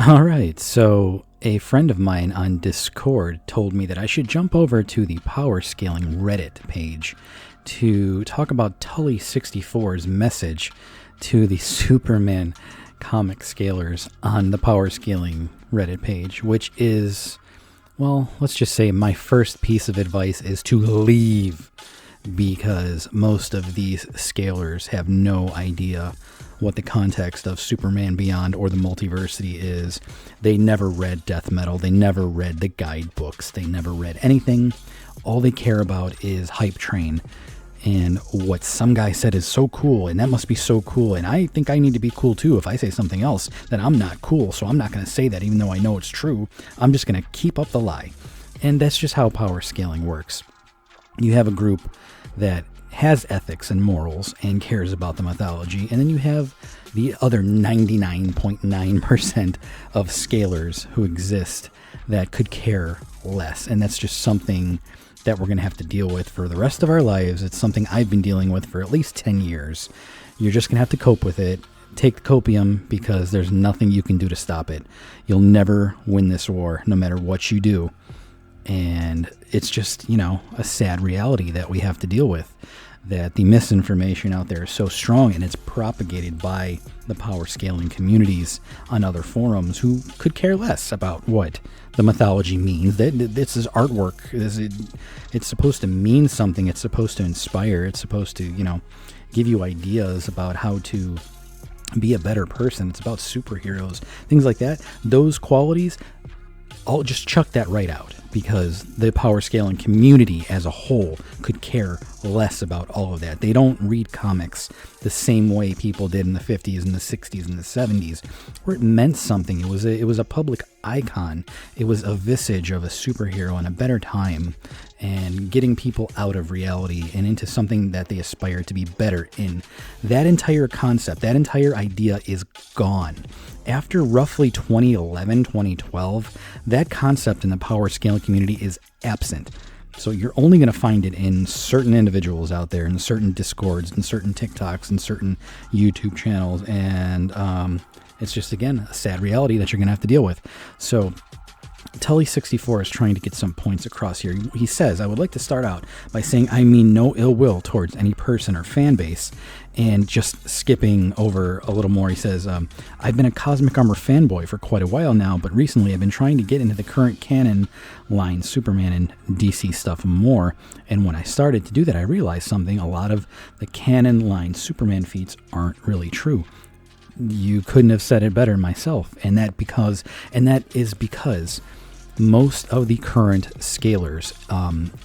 All right, so a friend of mine on Discord told me that I should jump over to the Power Scaling Reddit page to talk about Tully64's message to the Superman comic scalers on the Power Scaling Reddit page, which is, well, let's just say my first piece of advice is to leave, because most of these scalers have no idea what the context of Superman Beyond or the Multiversity is. They never read Death Metal. They never read the guidebooks. They never read anything. All they care about is Hype Train and what some guy said is so cool, and that must be so cool, and I think I need to be cool too. If I say something else, then I'm not cool, so I'm not going to say that even though I know it's true. I'm just going to keep up the lie. And that's just how power scaling works. You have a group that has ethics and morals and cares about the mythology, and then you have the other 99.9% of scalers who exist that could care less, and that's just something that we're going to have to deal with for the rest of our lives. It's something I've been dealing with for at least 10 years. You're just going to have to cope with it. Take the copium, because there's nothing you can do to stop it. You'll never win this war, no matter what you do. And it's just, a sad reality that we have to deal with, that the misinformation out there is so strong, and it's propagated by the power scaling communities on other forums who could care less about what the mythology means. That this is artwork. It's supposed to mean something. It's supposed to inspire. It's supposed to, give you ideas about how to be a better person. It's about superheroes, things like that. Those qualities, I'll just chuck that right out, because the power scaling community as a whole could care less about all of that. They don't read comics the same way people did in the 50s and the 60s and the 70s, where it meant something. It was a public icon. It was a visage of a superhero in a better time, and getting people out of reality and into something that they aspire to be better in. That entire concept, that entire idea is gone. After roughly 2011, 2012, that concept in the power scaling community is absent. So you're only going to find it in certain individuals out there, in certain Discords, and certain TikToks, and certain YouTube channels. And it's just, again, a sad reality that you're going to have to deal with. So Tully64 is trying to get some points across here. He says, I would like to start out by saying I mean no ill will towards any person or fan base. And just skipping over a little more, he says, I've been a Cosmic Armor fanboy for quite a while now, but recently I've been trying to get into the current canon line Superman and DC stuff more. And when I started to do that, I realized something. A lot of the canon line Superman feats aren't really true. You couldn't have said it better myself. And that is because most of the current scalers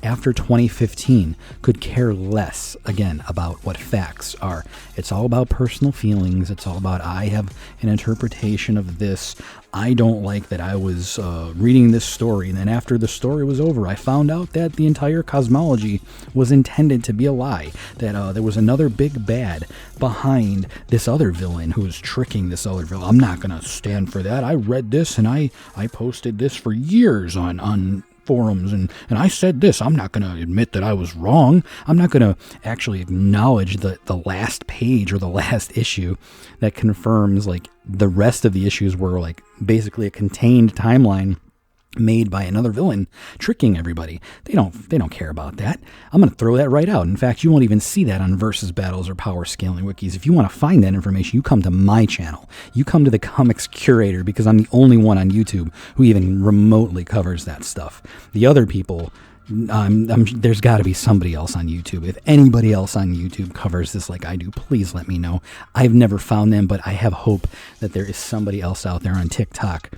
after 2015 could care less, again, about what facts are. It's all about personal feelings. It's all about, I have an interpretation of this. I don't like that I was reading this story, and then after the story was over, I found out that the entire cosmology was intended to be a lie, that there was another big bad behind this other villain who was tricking this other villain. I'm not going to stand for that. I read this, and I posted this for years on forums, and I said this. I'm not going to admit that I was wrong. I'm not going to actually acknowledge the last page or the last issue that confirms like the rest of the issues were like basically a contained timeline made by another villain tricking everybody. They don't care about that. I'm going to throw that right out. In fact, you won't even see that on Versus Battles or Power Scaling Wikis. If you want to find that information, you come to my channel. You come to the Comics Curator, because I'm the only one on YouTube who even remotely covers that stuff. The other people, there's got to be somebody else on YouTube. If anybody else on YouTube covers this like I do, please let me know. I've never found them, but I have hope that there is somebody else out there on TikTok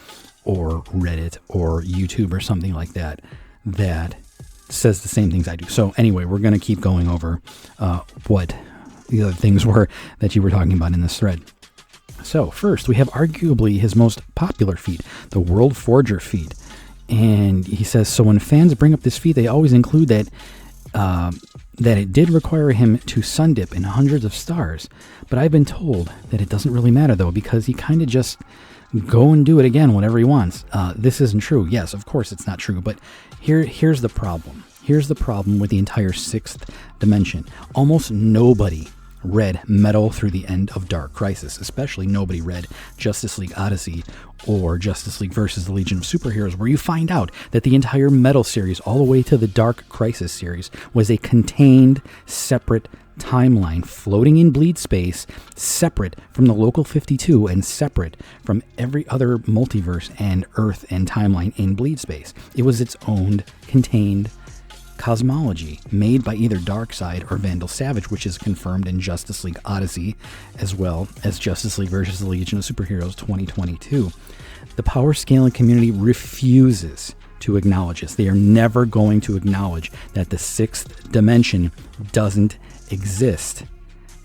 or Reddit or YouTube or something like that that says the same things I do. So anyway, we're going to keep going over what the other things were that you were talking about in this thread. So first, we have arguably his most popular feat, the World Forger feat. And he says, so when fans bring up this feat, they always include that it did require him to sun dip in hundreds of stars. But I've been told that it doesn't really matter, though, because he kind of just go and do it again whenever he wants. This isn't true. Yes, of course it's not true. But here's the problem. Here's the problem with the entire sixth dimension. Almost nobody read Metal Through the End of Dark Crisis. Especially nobody read Justice League Odyssey or Justice League versus the Legion of Superheroes, where you find out that the entire Metal series, all the way to the Dark Crisis series, was a contained, separate timeline floating in bleed space, separate from the local 52 and separate from every other multiverse and Earth and timeline in bleed space. It was its own contained cosmology made by either Darkseid or Vandal Savage, which is confirmed in Justice League Odyssey as well as Justice League versus the Legion of Superheroes 2022. The power scaling community refuses to acknowledge this. They are never going to acknowledge that the sixth dimension doesn't exist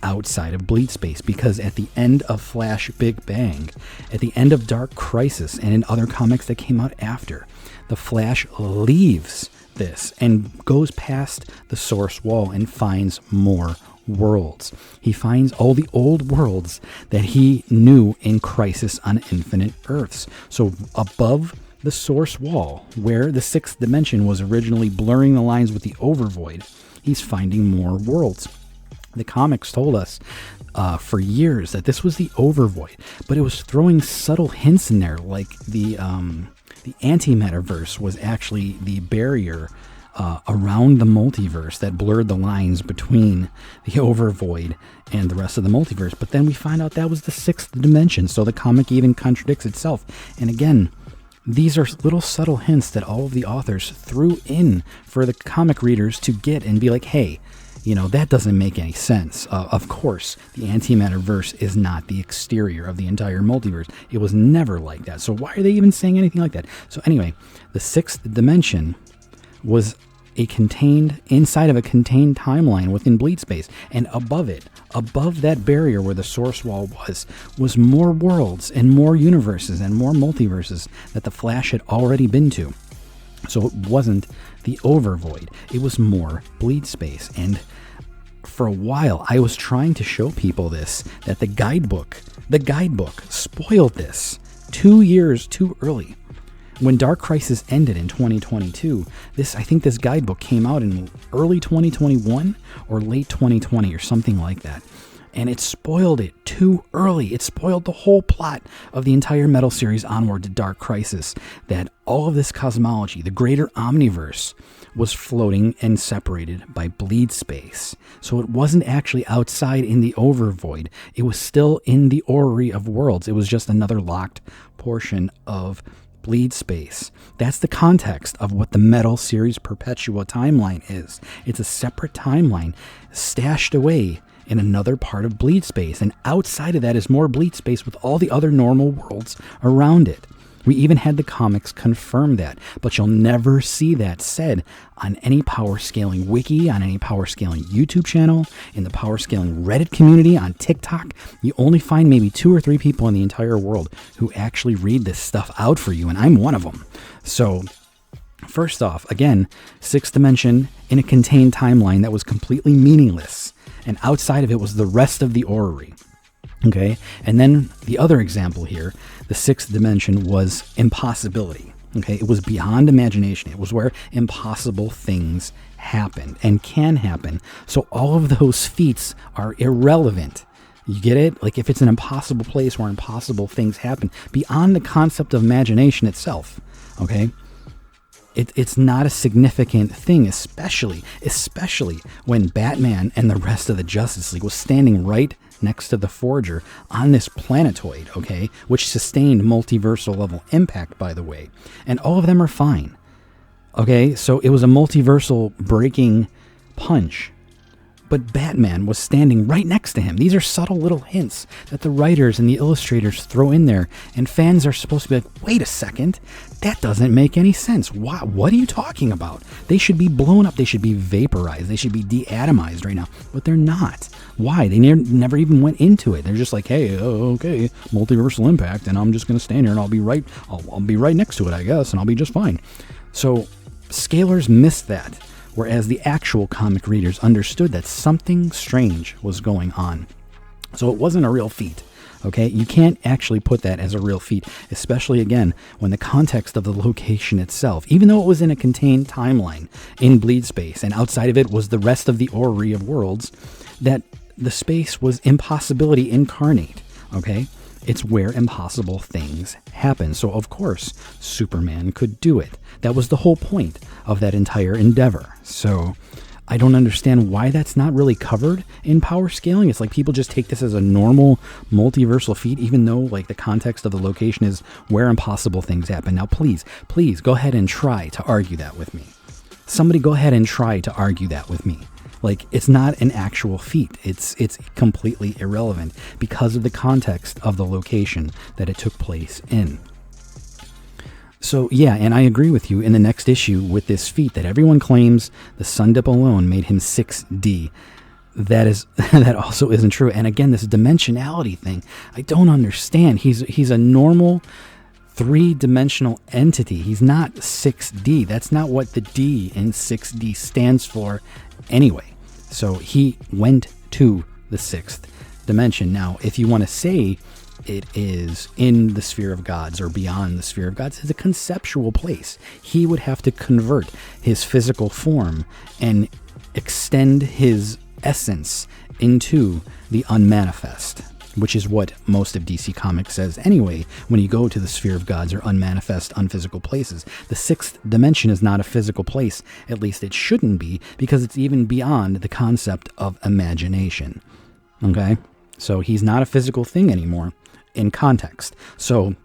outside of bleed space, because at the end of Flash Big Bang, at the end of Dark Crisis, and in other comics that came out after, the Flash leaves this and goes past the source wall and finds more worlds. He finds all the old worlds that he knew in Crisis on Infinite Earths. So above the source wall, where the sixth dimension was originally blurring the lines with the Overvoid, he's finding more worlds. The comics told us for years that this was the Overvoid, but it was throwing subtle hints in there, like the anti-metaverse was actually the barrier around the multiverse that blurred the lines between the Overvoid and the rest of the multiverse. But then we find out that was the sixth dimension, so the comic even contradicts itself. And again, these are little subtle hints that all of the authors threw in for the comic readers to get and be like, hey, you know, that doesn't make any sense. Of course, the antimatterverse is not the exterior of the entire multiverse. It was never like that. So why are they even saying anything like that? So anyway, the sixth dimension was inside of a contained timeline within bleed space, and above it, above that barrier where the source wall was more worlds and more universes and more multiverses that the Flash had already been to. So it wasn't the Overvoid, it was more bleed space. And for a while I was trying to show people this, that the guidebook spoiled this 2 years too early. When Dark Crisis ended in 2022, I think this guidebook came out in early 2021 or late 2020 or something like that. And it spoiled it too early. It spoiled the whole plot of the entire Metal series onward to Dark Crisis, that all of this cosmology, the greater omniverse, was floating and separated by bleed space. So it wasn't actually outside in the Overvoid. It was still in the orrery of worlds. It was just another locked portion of bleed space. That's the context of what the Metal series Perpetua timeline is. It's a separate timeline stashed away in another part of bleed space, and outside of that is more bleed space with all the other normal worlds around it. We even had the comics confirm that, but you'll never see that said on any power scaling wiki, on any power scaling YouTube channel, in the power scaling Reddit community, on TikTok. You only find maybe 2 or 3 people in the entire world who actually read this stuff out for you, and I'm one of them. So first off, again, sixth dimension in a contained timeline that was completely meaningless, and outside of it was the rest of the orrery. Okay, and then the other example here, the sixth dimension was impossibility. Okay, it was beyond imagination. It was where impossible things happened and can happen. So all of those feats are irrelevant. You get it? Like, if it's an impossible place where impossible things happen, beyond the concept of imagination itself, okay, it's not a significant thing, especially when Batman and the rest of the Justice League was standing right next to the Forger on this planetoid, okay, which sustained multiversal level impact, by the way, and all of them are fine. Okay, so it was a multiversal breaking punch, but Batman was standing right next to him. These are subtle little hints that the writers and the illustrators throw in there, and fans are supposed to be like, wait a second, that doesn't make any sense. What are you talking about? They should be blown up. They should be vaporized. They should be deatomized right now, but they're not. Why? They never even went into it. They're just like, hey, okay, multiversal impact, and I'm just going to stand here and I'll be right next to it, I guess, and I'll be just fine. So scalers missed that, whereas the actual comic readers understood that something strange was going on. So it wasn't a real feat. Okay, you can't actually put that as a real feat, especially again when the context of the location itself, even though it was in a contained timeline in bleed space and outside of it was the rest of the orrery of worlds, that the space was impossibility incarnate, okay? It's where impossible things happen. So, of course, Superman could do it. That was the whole point of that entire endeavor. So, I don't understand why that's not really covered in power scaling. It's like people just take this as a normal multiversal feat, even though like the context of the location is where impossible things happen. Now, please go ahead and try to argue that with me. Somebody go ahead and try to argue that with me. Like, it's not an actual feat. It's completely irrelevant because of the context of the location that it took place in. So, yeah, and I agree with you in the next issue with this feat that everyone claims the sun dip alone made him 6D. That also isn't true. And again, this dimensionality thing, I don't understand. He's a normal 3-dimensional entity. He's not 6D. That's not what the D in 6D stands for anyway. So he went to the 6th dimension. Now, if you want to say it is in the sphere of gods or beyond the sphere of gods, it's a conceptual place. He would have to convert his physical form and extend his essence into the unmanifest, which is what most of DC Comics says anyway. When you go to the sphere of gods or unmanifest, unphysical places, the 6th dimension is not a physical place. At least it shouldn't be, because it's even beyond the concept of imagination. Okay? So he's not a physical thing anymore in context. So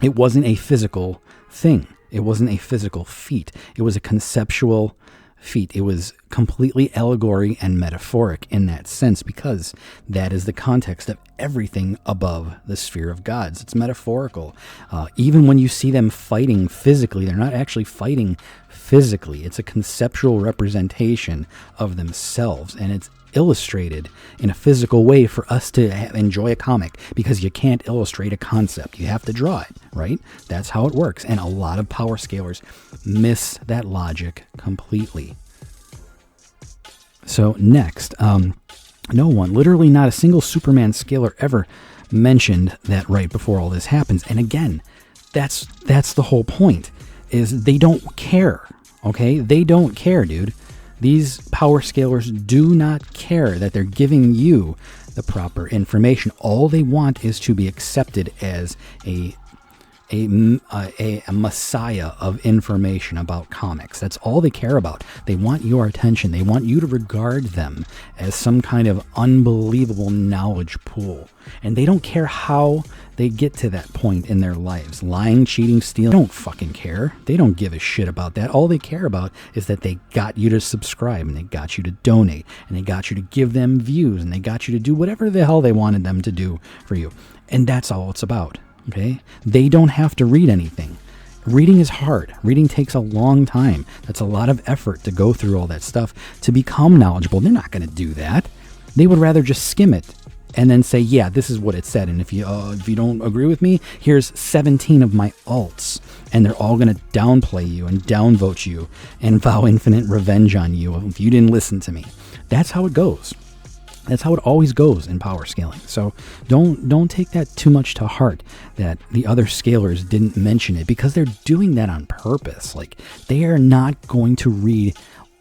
it wasn't a physical thing. It wasn't a physical feat. It was a conceptual feat. It was completely allegory and metaphoric in that sense, because that is the context of everything above the sphere of gods. It's metaphorical. Even when you see them fighting physically, they're not actually fighting physically. It's a conceptual representation of themselves, and it's illustrated in a physical way for us to enjoy a comic, because you can't illustrate a concept. You have to draw it, right? That's how it works. And a lot of power scalers miss that logic completely. So next, no one, literally not a single Superman scaler ever mentioned that right before all this happens. And again, that's the whole point, is they don't care, okay? They don't care, dude. These power scalers do not care that they're giving you the proper information. All they want is to be accepted as a messiah of information about comics. That's all they care about. They want your attention. They want you to regard them as some kind of unbelievable knowledge pool. And they don't care how they get to that point in their lives. Lying, cheating, stealing, they don't fucking care. They don't give a shit about that. All they care about is that they got you to subscribe, and they got you to donate, and they got you to give them views, and they got you to do whatever the hell they wanted them to do for you. And that's all it's about. Okay? They don't have to read anything. Reading is hard. Reading takes a long time. That's a lot of effort to go through all that stuff to become knowledgeable. They're not going to do that. They would rather just skim it and then say, yeah, this is what it said. And if you don't agree with me, here's 17 of my alts. And they're all going to downplay you and downvote you and vow infinite revenge on you if you didn't listen to me. That's how it goes. That's how it always goes in power scaling. So don't take that too much to heart that the other scalers didn't mention it, because they're doing that on purpose. Like, they are not going to read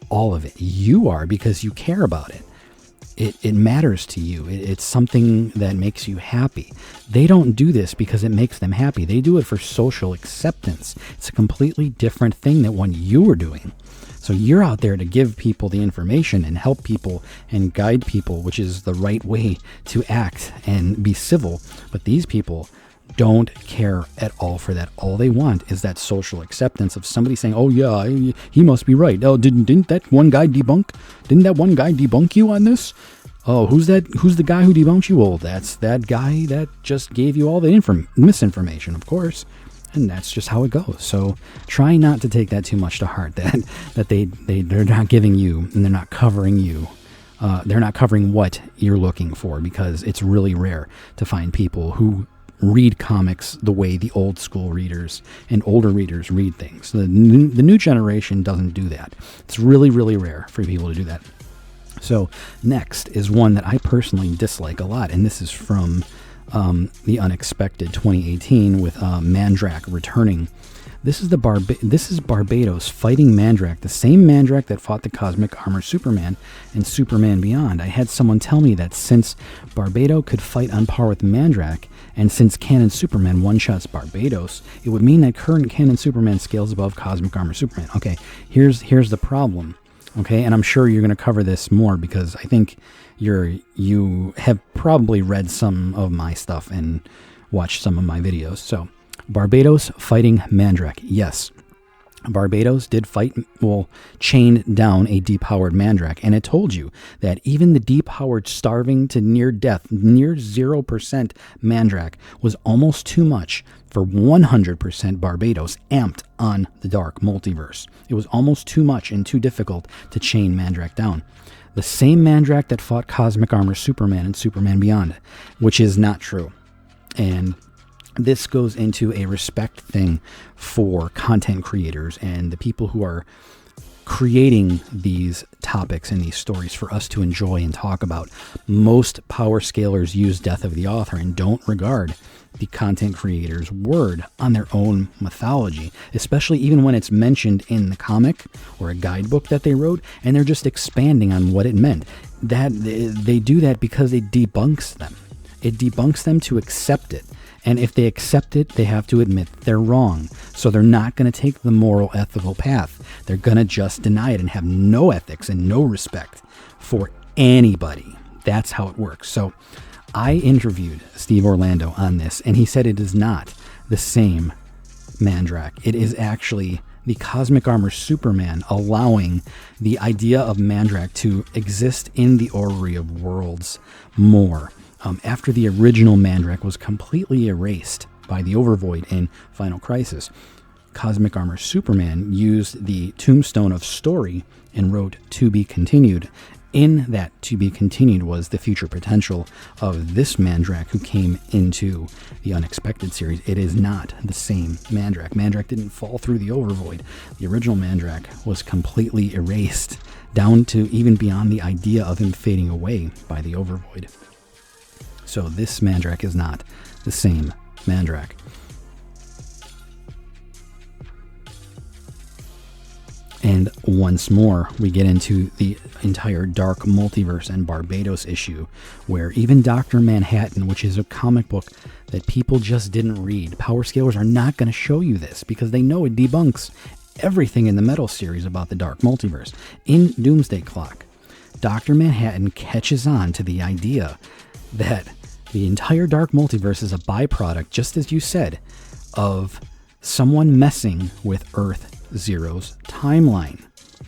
all of it. You are, because you care about it. It matters to you. It's something that makes you happy. They don't do this because it makes them happy. They do it for social acceptance. It's a completely different thing than what you were doing. So you're out there to give people the information and help people and guide people, which is the right way to act and be civil. But these people don't care at all for that. All they want is that social acceptance of somebody saying, oh yeah, he must be right. Oh, didn't that one guy debunk? Didn't that one guy debunk you on this? Oh, who's that? Who's the guy who debunked you? Well, that's that guy that just gave you all the misinformation, of course. And that's just how it goes. So try not to take that too much to heart, that they're not giving you, and they're not covering you. They're not covering what you're looking for, because it's really rare to find people who read comics the way the old school readers and older readers read things. The new generation doesn't do that. It's really, really rare for people to do that. So next is one that I personally dislike a lot, and this is from The Unexpected 2018 with Mandrak returning This is Barbados fighting Mandrak, the same Mandrak that fought the Cosmic Armor Superman and Superman Beyond. I had someone tell me that since Barbados could fight on par with Mandrak, and since Canon Superman one-shots Barbados, it would mean that current Canon Superman scales above Cosmic Armor Superman. Okay, here's the problem. Okay, and I'm sure you're going to cover this more because I think you have probably read some of my stuff and watched some of my videos. So, Barbados fighting Mandrak. Yes, Barbados did fight, chained down a depowered Mandrak, and it told you that even the depowered, starving to near death, near 0% Mandrak was almost too much for 100% Barbados amped on the Dark Multiverse. It was almost too much and too difficult to chain Mandrak down. The same Mandrak that fought Cosmic Armor Superman and Superman Beyond, which is not true. And this goes into a respect thing for content creators and the people who are creating these topics and these stories for us to enjoy and talk about. Most power scalers use death of the author and don't regard the content creator's word on their own mythology, especially even when it's mentioned in the comic or a guidebook that they wrote, and they're just expanding on what it meant. That they do that because it debunks them. It debunks them to accept it. And if they accept it, they have to admit they're wrong. So they're not going to take the moral, ethical path. They're going to just deny it and have no ethics and no respect for anybody. That's how it works. So I interviewed Steve Orlando on this, and he said it is not the same Mandrak. It is actually the Cosmic Armor Superman allowing the idea of Mandrak to exist in the orrery of worlds more. After the original Mandrak was completely erased by the Overvoid in Final Crisis, Cosmic Armor Superman used the Tombstone of Story and wrote To Be Continued. In that To Be Continued was the future potential of this Mandrak who came into the Unexpected series. It is not the same Mandrak. Mandrak didn't fall through the Overvoid. The original Mandrak was completely erased, down to even beyond the idea of him fading away by the Overvoid. So this Mandrak is not the same Mandrak. And once more, we get into the entire Dark Multiverse and Barbados issue, where even Dr. Manhattan, which is a comic book that people just didn't read, Power Scalers are not going to show you this because they know it debunks everything in the Metal series about the Dark Multiverse. In Doomsday Clock, Dr. Manhattan catches on to the idea that the entire Dark Multiverse is a byproduct, just as you said, of someone messing with Earth Zero's timeline.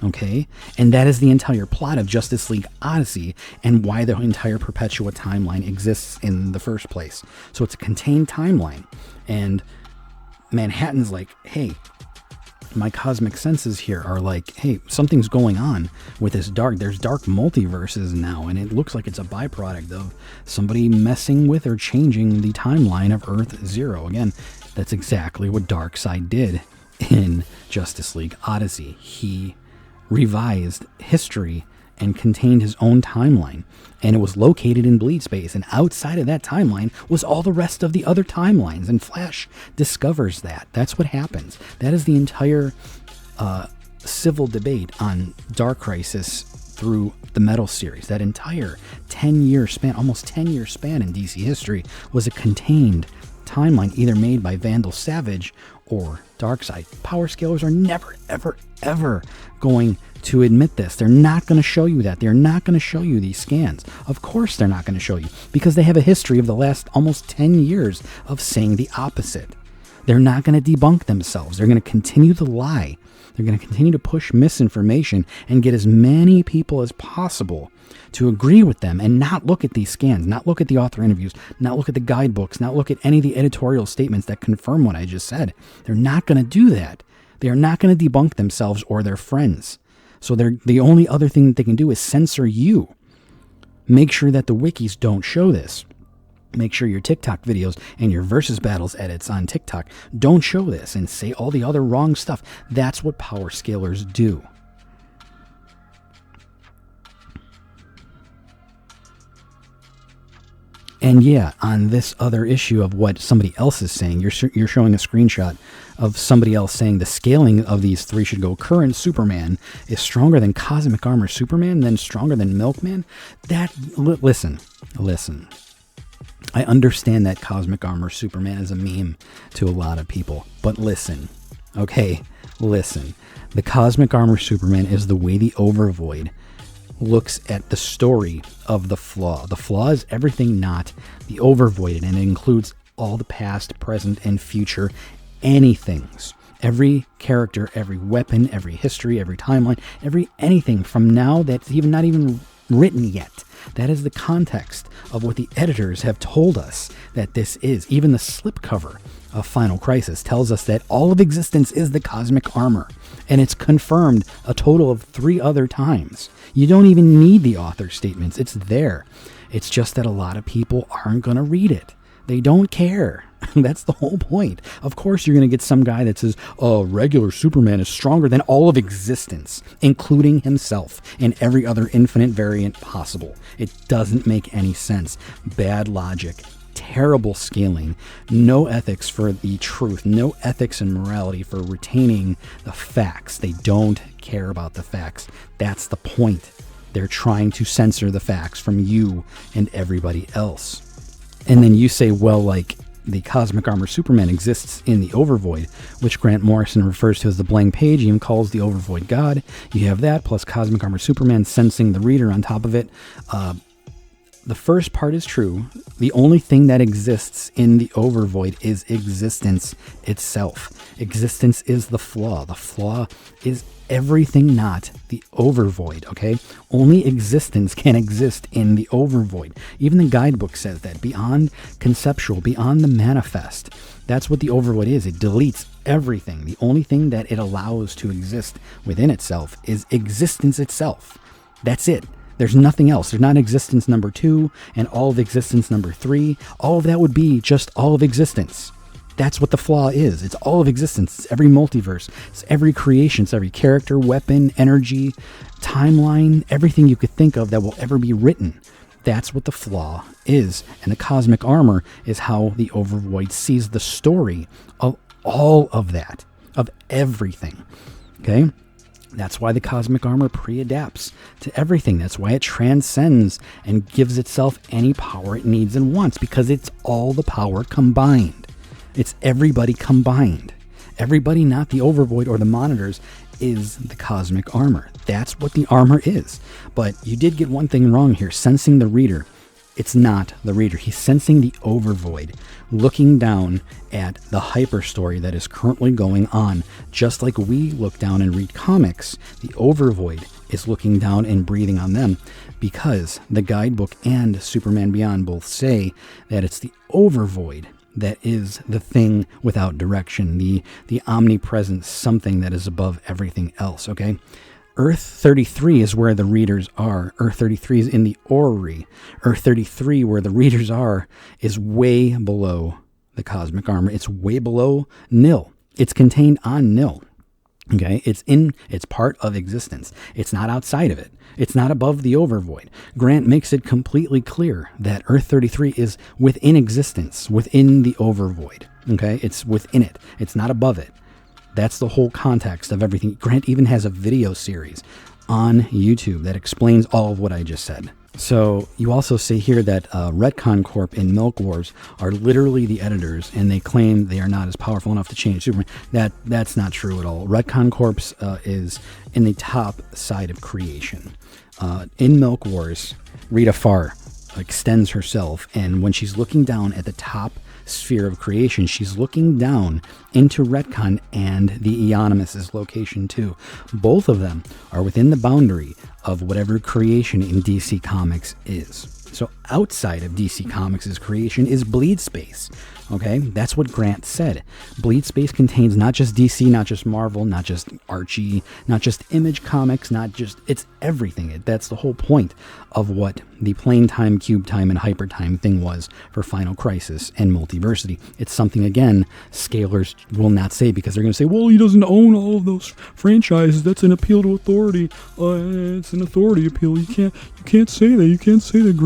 Okay? And that is the entire plot of Justice League Odyssey and why the entire Perpetua timeline exists in the first place. So it's a contained timeline. And Manhattan's like, hey, my cosmic senses here are like, hey, something's going on with this there's dark multiverses now, and it looks like it's a byproduct of somebody messing with or changing the timeline of Earth Zero. Again, that's exactly what Darkseid did in Justice League Odyssey. He revised history and contained his own timeline, and it was located in bleed space, and outside of that timeline was all the rest of the other timelines, and Flash discovers that. That's what happens. That is the entire civil debate on Dark Crisis through the Metal series. That entire 10-year span, almost 10-year span in DC history was a contained timeline, either made by Vandal Savage or Darkseid. Power Scalers are never, ever, ever going to admit this. They're not going to show you that. They're not going to show you these scans. Of course they're not going to show you, because they have a history of the last almost 10 years of saying the opposite. They're not going to debunk themselves. They're going to continue to lie. They're going to continue to push misinformation and get as many people as possible to agree with them and not look at these scans, not look at the author interviews, not look at the guidebooks, not look at any of the editorial statements that confirm what I just said. They're not going to do that. They are not going to debunk themselves or their friends. So the only other thing that they can do is censor you. Make sure that the wikis don't show this. Make sure your TikTok videos and your Versus Battles edits on TikTok don't show this and say all the other wrong stuff. That's what Power Scalers do. And yeah, on this other issue of what somebody else is saying, you're showing a screenshot of somebody else saying the scaling of these three should go current Superman is stronger than Cosmic Armor Superman, then stronger than Milkman. Listen. I understand that Cosmic Armor Superman is a meme to a lot of people, but listen. Okay, listen. The Cosmic Armor Superman is the way the Overvoid looks at the story of the Flaw. The Flaw is everything not the Overvoided, and it includes all the past, present, and future anythings. Every character, every weapon, every history, every timeline, anything from now that's not even written yet. That is the context of what the editors have told us that this is. Even the slipcover of Final Crisis tells us that all of existence is the Cosmic Armor, and it's confirmed a total of 3 other times. You don't even need the author statements. It's there. It's just that a lot of people aren't going to read it. They don't care. That's the whole point. Of course, you're going to get some guy that says, regular Superman is stronger than all of existence, including himself and every other infinite variant possible. It doesn't make any sense. Bad logic. Terrible scaling, no ethics for the truth, no ethics and morality for retaining the facts. They don't care about the facts. That's the point. They're trying to censor the facts from you and everybody else. And then you say, well, like, the Cosmic Armor Superman exists in the Overvoid, which Grant Morrison refers to as the blank page. He even calls the Overvoid God. You have that, plus Cosmic Armor Superman sensing the reader on top of it. The first part is true. The only thing that exists in the Overvoid is existence itself. Existence is the Flaw. The Flaw is everything not the Overvoid, okay? Only existence can exist in the Overvoid. Even the guidebook says that. Beyond conceptual, beyond the manifest. That's what the Overvoid is. It deletes everything. The only thing that it allows to exist within itself is existence itself. That's it. There's nothing else. There's not existence number 2 and all of existence number 3. All of that would be just all of existence. That's what the Flaw is. It's all of existence. It's every multiverse. It's every creation. It's every character, weapon, energy, timeline, everything you could think of that will ever be written. That's what the Flaw is. And the Cosmic Armor is how the Overvoid sees the story of all of that, of everything. Okay? That's why the Cosmic Armor pre-adapts to everything. That's why it transcends and gives itself any power it needs and wants, because it's all the power combined. It's everybody combined. Everybody, not the Overvoid or the monitors, is the Cosmic Armor. That's what the armor is. But you did get one thing wrong here, sensing the reader. It's not the reader. He's sensing the Overvoid, looking down at the hyper story that is currently going on. Just like we look down and read comics, the Overvoid is looking down and breathing on them, because the guidebook and Superman Beyond both say that it's the Overvoid that is the thing without direction, the omnipresent something that is above everything else, okay? Earth 33 is where the readers are. Earth 33 is in the orrery. Earth 33, where the readers are, is way below the Cosmic Armor. It's way below nil. It's contained on nil. Okay, it's part of existence. It's not outside of it. It's not above the Overvoid. Grant makes it completely clear that Earth 33 is within existence, within the Overvoid. Okay, it's within it. It's not above it. That's the whole context of everything. Grant even has a video series on YouTube that explains all of what I just said. So you also say here that Retcon Corp and Milk Wars are literally the editors, and they claim they are not as powerful enough to change Superman. That's not true at all. Retcon Corp is in the top side of creation. In Milk Wars, Rita Farr extends herself, and when she's looking down at the top sphere of creation, she's looking down into Retcon and the Eonimus's location too. Both of them are within the boundary of whatever creation in DC Comics is. So outside of DC Comics' creation is Bleed Space. Okay, that's what Grant said. Bleed Space contains not just DC, not just Marvel, not just Archie, not just Image Comics, it's everything. That's the whole point of what the Plane Time, Cube Time, and Hyper Time thing was for Final Crisis and Multiversity. It's something, again, scalers will not say, because they're going to say, well, he doesn't own all of those franchises. That's an appeal to authority. It's an authority appeal. You can't say that. You can't say that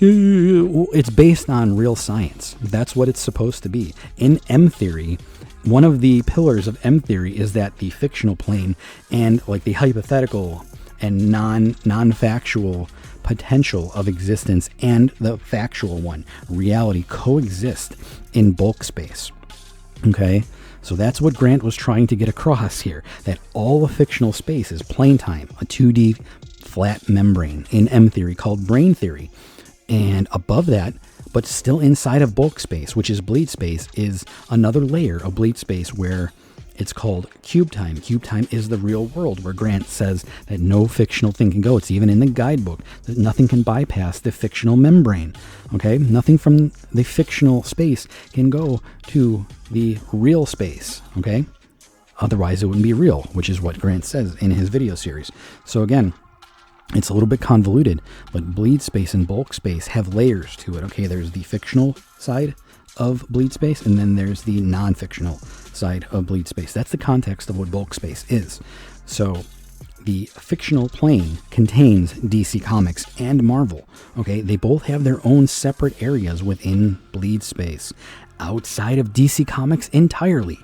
It's based on real science. That's what it's supposed to be. In M theory, one of the pillars of M theory is that the fictional plane and like the hypothetical and non-factual potential of existence and the factual one, reality, coexist in bulk space. Okay? So that's what Grant was trying to get across here, that all of fictional space is plane time, a 2D flat membrane in M theory called brain theory. And above that, but still inside of bulk space, which is bleed space, is another layer of bleed space where it's called cube time. Cube time is the real world, where Grant says that no fictional thing can go. It's even in the guidebook that nothing can bypass the fictional membrane. Okay, nothing from the fictional space can go to the real space. Okay, otherwise it wouldn't be real, which is what Grant says in his video series. So again, it's a little bit convoluted, but bleed space and bulk space have layers to it. Okay, there's the fictional side of bleed space, and then there's the non-fictional side of bleed space. That's the context of what bulk space is. So the fictional plane contains DC Comics and Marvel. Okay, they both have their own separate areas within bleed space. Outside of DC Comics entirely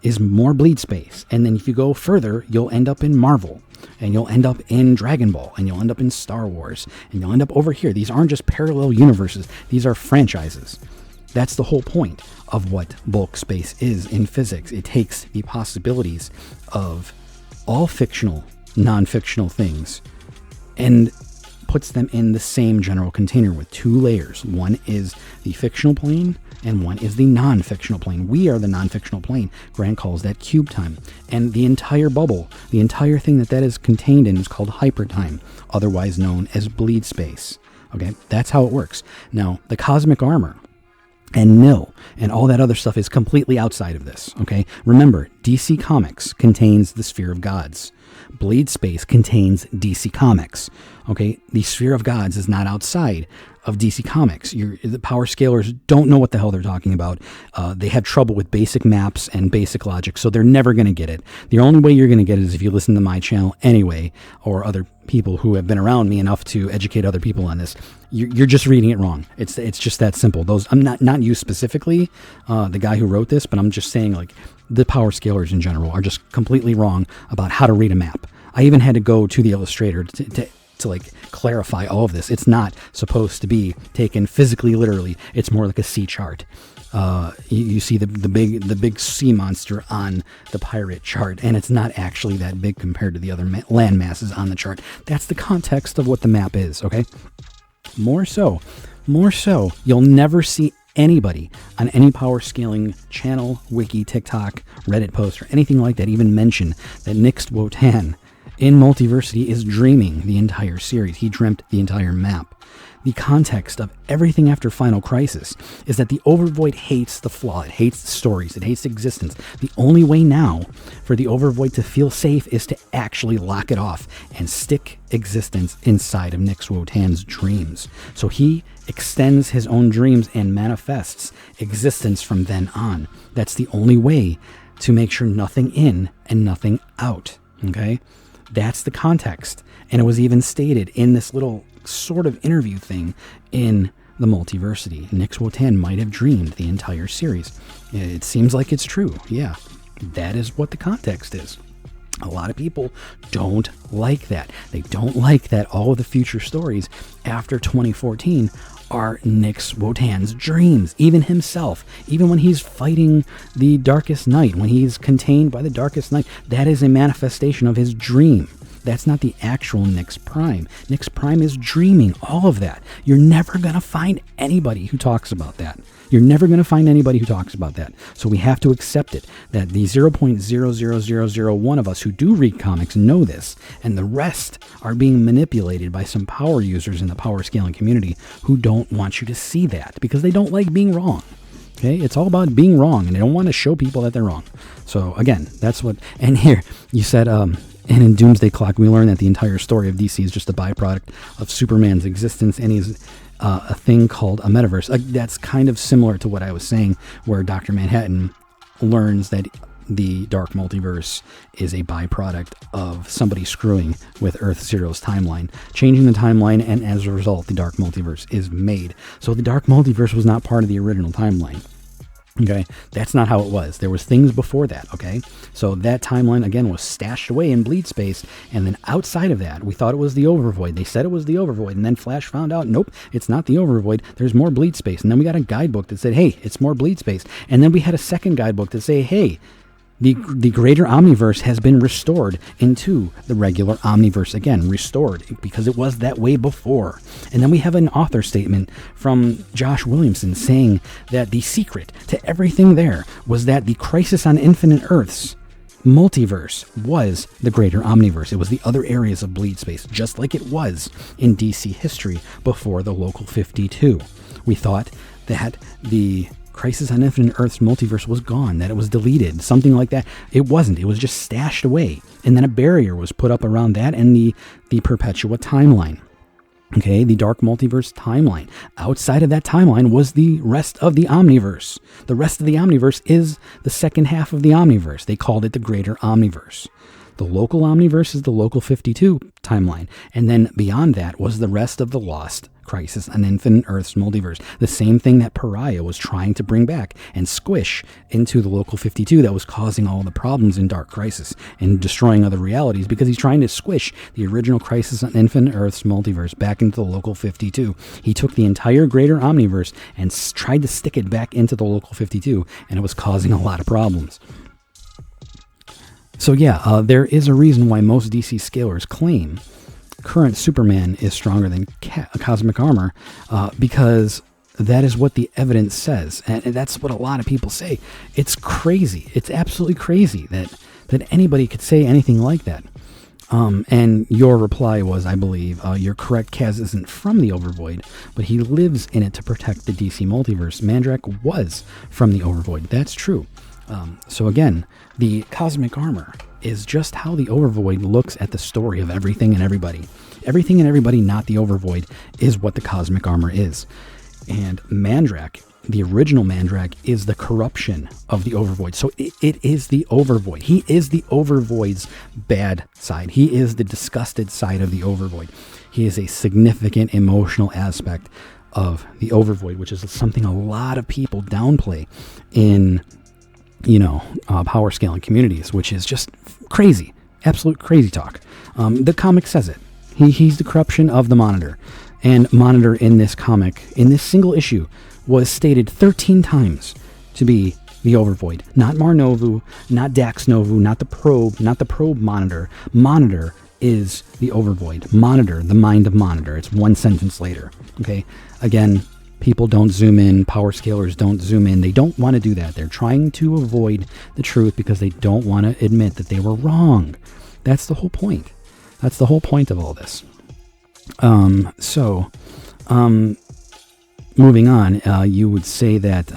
is more bleed space, and then if you go further, you'll end up in Marvel, and you'll end up in Dragon Ball, and you'll end up in Star Wars, and you'll end up over here. These aren't just parallel universes, these are franchises. That's the whole point of what bulk space is in physics. It takes the possibilities of all fictional, non-fictional things and puts them in the same general container with two layers. One is the fictional plane and one is the non-fictional plane. We are the non-fictional plane. Grant calls that cube time. And the entire bubble, the entire thing that is contained in is called hypertime, otherwise known as bleed space. Okay, that's how it works. Now, the cosmic armor and nil and all that other stuff is completely outside of this. Okay, remember, DC Comics contains the Sphere of Gods. Bleed space contains DC Comics. Okay, the Sphere of Gods is not outside of DC Comics. The power scalers don't know what the hell they're talking about. They have trouble with basic maps and basic logic, so they're never going to get it. The only way you're going to get it is if you listen to my channel anyway, or other people who have been around me enough to educate other people on this. You're just reading it wrong. It's just that simple. I'm not you specifically, the guy who wrote this, but I'm just saying, like, the power scalers in general are just completely wrong about how to read a map. I even had to go to the Illustrator to like clarify all of this. It's not supposed to be taken physically literally. It's more like a sea chart. You see the big sea monster on the pirate chart, and it's not actually that big compared to the other land masses on the chart. That's the context of what the map is. Okay, more so, you'll never see anybody on any power scaling channel, wiki, TikTok, Reddit post, or anything like that even mention that Nix Wotan in Multiversity is dreaming the entire series. He dreamt the entire map. The context of everything after Final Crisis is that the Overvoid hates the flaw. It hates the stories. It hates existence. The only way now for the Overvoid to feel safe is to actually lock it off and stick existence inside of Nix Wotan's dreams. So he extends his own dreams and manifests existence from then on. That's the only way to make sure nothing in and nothing out. Okay? That's the context. And it was even stated in this little sort of interview thing in the Multiversity. Nix Wotan might have dreamed the entire series. It seems like it's true. Yeah, that is what the context is. A lot of people don't like that. They don't like that all of the future stories after 2014 are Nix Wotan's dreams. Even himself, even when he's fighting the Darkest Night, when he's contained by the Darkest Night, that is a manifestation of his dream. That's not the actual Nix Prime. Nix Prime is dreaming all of that. You're never going to find anybody who talks about that. You're never going to find anybody who talks about that. So we have to accept it, that the 0.00001 of us who do read comics know this, and the rest are being manipulated by some power users in the power scaling community who don't want you to see that because they don't like being wrong. Okay, it's all about being wrong, and they don't want to show people that they're wrong. So again, that's what, and here, you said, and in Doomsday Clock, we learn that the entire story of DC is just a byproduct of Superman's existence, and he's a thing called a metaverse. That's kind of similar to what I was saying, where Dr. Manhattan learns that the Dark Multiverse is a byproduct of somebody screwing with Earth Zero's timeline, changing the timeline, and as a result, the Dark Multiverse is made. So the Dark Multiverse was not part of the original timeline. Okay, that's not how it was. There was things before that, okay? So that timeline, again, was stashed away in bleed space, and then outside of that, we thought it was the Overvoid. They said it was the Overvoid, and then Flash found out, nope, it's not the Overvoid. There's more bleed space. And then we got a guidebook that said, hey, it's more bleed space. And then we had a second guidebook that say, hey, the greater Omniverse has been restored into the regular Omniverse again, restored because it was that way before. And then we have an author statement from Josh Williamson saying that the secret to everything there was that the Crisis on Infinite Earths multiverse was the greater Omniverse. It was the other areas of bleed space, just like it was in DC history before the Local 52. We thought that the Crisis on Infinite Earths multiverse was gone, that it was deleted, something like that. It wasn't. It was just stashed away. And then a barrier was put up around that and the Perpetua timeline. Okay, the Dark Multiverse timeline. Outside of that timeline was the rest of the Omniverse. The rest of the Omniverse is the second half of the Omniverse. They called it the Greater Omniverse. The Local Omniverse is the Local 52 timeline. And then beyond that was the rest of the Lost Crisis on Infinite Earths multiverse. The same thing that Pariah was trying to bring back and squish into the Local 52 that was causing all the problems in Dark Crisis and destroying other realities, because he's trying to squish the original Crisis on Infinite Earths multiverse back into the Local 52. He took the entire Greater Omniverse and tried to stick it back into the Local 52, and it was causing a lot of problems. So yeah, there is a reason why most DC scalers claim current Superman is stronger than Cosmic Armor, because that is what the evidence says, and that's what a lot of people say. It's crazy. It's absolutely crazy that anybody could say anything like that. And your reply was, I believe, you're correct, Kaz isn't from the Overvoid, but he lives in it to protect the DC multiverse. Mandrake was from the Overvoid. That's true. So again, the Cosmic Armor is just how the Overvoid looks at the story of everything and everybody. Everything and everybody, not the Overvoid, is what the Cosmic Armor is. And Mandrake, the original Mandrake, is the corruption of the Overvoid. So it is the Overvoid. He is the Overvoid's bad side. He is the disgusted side of the Overvoid. He is a significant emotional aspect of the Overvoid, which is something a lot of people downplay in power scaling communities, which is just crazy, absolute crazy talk. The comic says it. He's the corruption of the Monitor, and Monitor in this comic, in this single issue, was stated 13 times to be the Overvoid. Not Mar-Novu, not Dax Novu, not the Probe Monitor. Monitor is the Overvoid. Monitor, the mind of Monitor. It's one sentence later. Okay, again, people don't zoom in, power scalers don't zoom in. They don't want to do that. They're trying to avoid the truth because they don't want to admit that they were wrong. That's the whole point. That's the whole point of all this. Moving on, you would say that,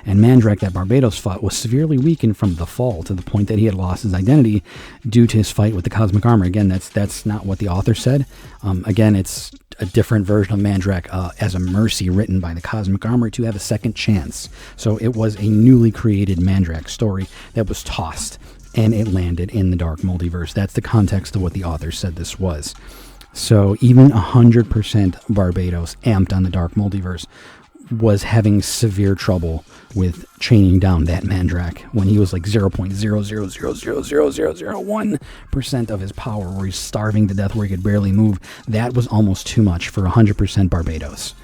and Mandrake that Barbados fought was severely weakened from the fall to the point that he had lost his identity due to his fight with the Cosmic Armor. Again, that's not what the author said. Again, it's a different version of Mandrake as a mercy written by the Cosmic Armor to have a second chance. So it was a newly created Mandrake story that was tossed, and it landed in the Dark Multiverse. That's the context of what the author said this was. So even 100% Barbados amped on the Dark Multiverse was having severe trouble with chaining down that Mandrake when he was like 0.000000001% of his power, where he's starving to death, where he could barely move. That was almost too much for 100% Barbados.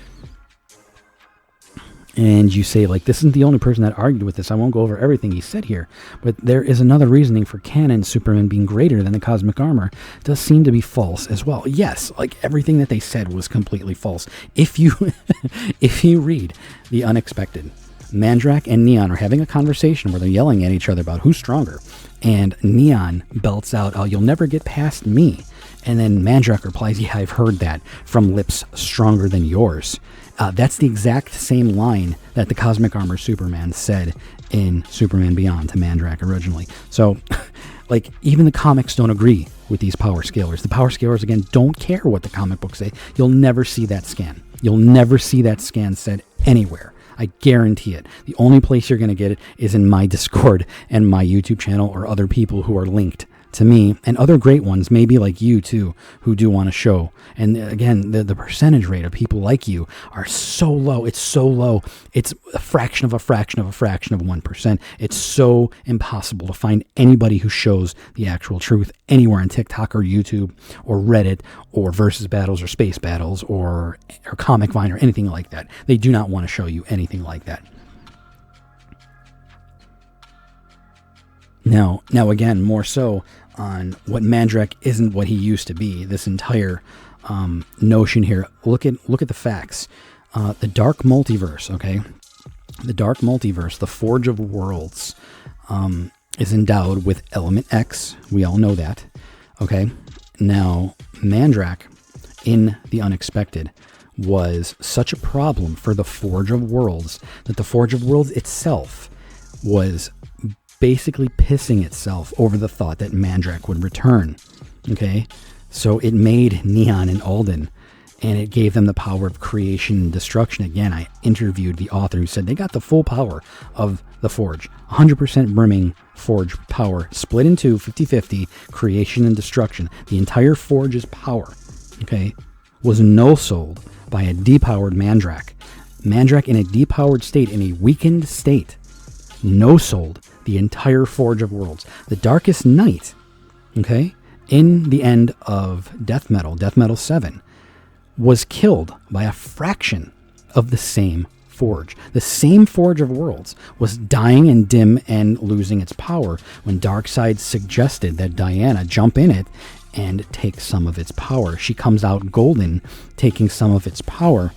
And you say, like, this isn't the only person that argued with this. I won't go over everything he said here, but there is another reasoning for canon Superman being greater than the Cosmic Armor. It does seem to be false as well. Yes, like everything that they said was completely false. If you read The Unexpected, Mandrake and Neon are having a conversation where they're yelling at each other about who's stronger, and Neon belts out, "Oh, you'll never get past me." And then Mandrake replies, "Yeah, I've heard that from lips stronger than yours." That's the exact same line that the Cosmic Armor Superman said in Superman Beyond to Mandrake originally. So, like, even the comics don't agree with these power scalers. The power scalers, again, don't care what the comic books say. You'll never see that scan. You'll never see that scan said anywhere I guarantee it. The only place you're going to get it is in my Discord and my YouTube channel, or other people who are linked to me, and other great ones, maybe like you too, who do want to show. And again, the percentage rate of people like you are so low. It's so low. It's a fraction of a fraction of a fraction of 1%. It's so impossible to find anybody who shows the actual truth anywhere on TikTok or YouTube or Reddit or Versus Battles or Space Battles or Comic Vine or anything like that. They do not want to show you anything like that. Now again, more so on what Mandrake isn't what he used to be. This entire notion here. Look at the facts. The Dark Multiverse. Okay, the Dark Multiverse, the Forge of Worlds, is endowed with Element X. We all know that. Okay, now Mandrake in The Unexpected was such a problem for the Forge of Worlds that the Forge of Worlds itself was basically pissing itself over the thought that Mandrake would return. Okay, so it made Neon and Alden, and it gave them the power of creation and destruction. Again, I interviewed the author who said they got the full power of the Forge, 100% brimming Forge power, split into 50-50 creation and destruction. The entire Forge's power, okay, was no-sold by a depowered Mandrake. Mandrake in a depowered state, in a weakened state, no-sold the entire Forge of Worlds. The Darkest Night, okay, in the end of Death Metal 7, was killed by a fraction of the same Forge. The same Forge of Worlds was dying and dim and losing its power when Darkseid suggested that Diana jump in it and take some of its power. She comes out golden, taking some of its power,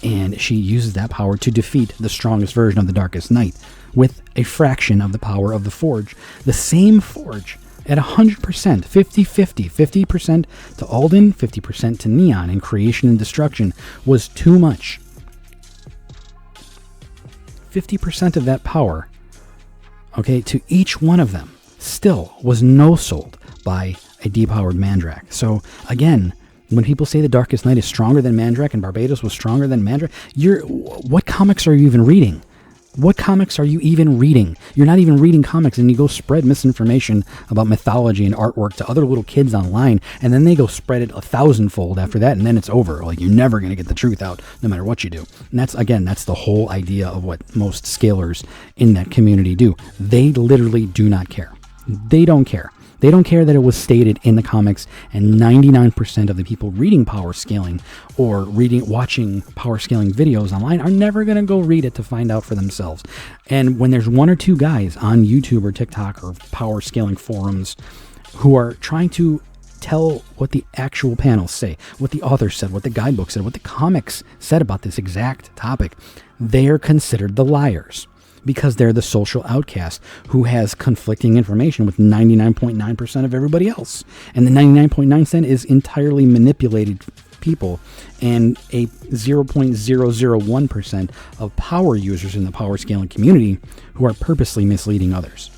and she uses that power to defeat the strongest version of the Darkest Night with a fraction of the power of the Forge. The same Forge at 100%, 50-50, 50% to Alden, 50% to Neon in creation and destruction was too much. 50% of that power, okay, to each one of them still was no-sold by a depowered Mandrake. So again, when people say the Darkest Night is stronger than Mandrake and Barbatos was stronger than Mandrake, what comics are you even reading? What comics are you even reading? You're not even reading comics, and you go spread misinformation about mythology and artwork to other little kids online, and then they go spread it 1,000-fold after that, and then it's over. Like, you're never going to get the truth out, no matter what you do. And that's the whole idea of what most scalers in that community do. They literally do not care. They don't care. They don't care that it was stated in the comics, and 99% of the people reading power scaling or watching power scaling videos online are never going to go read it to find out for themselves. And when there's one or two guys on YouTube or TikTok or power scaling forums who are trying to tell what the actual panels say, what the author said, what the guidebook said, what the comics said about this exact topic, they are considered the liars, because they're the social outcast who has conflicting information with 99.9% of everybody else. And the 99.9% is entirely manipulated people and a 0.001% of power users in the power scaling community who are purposely misleading others.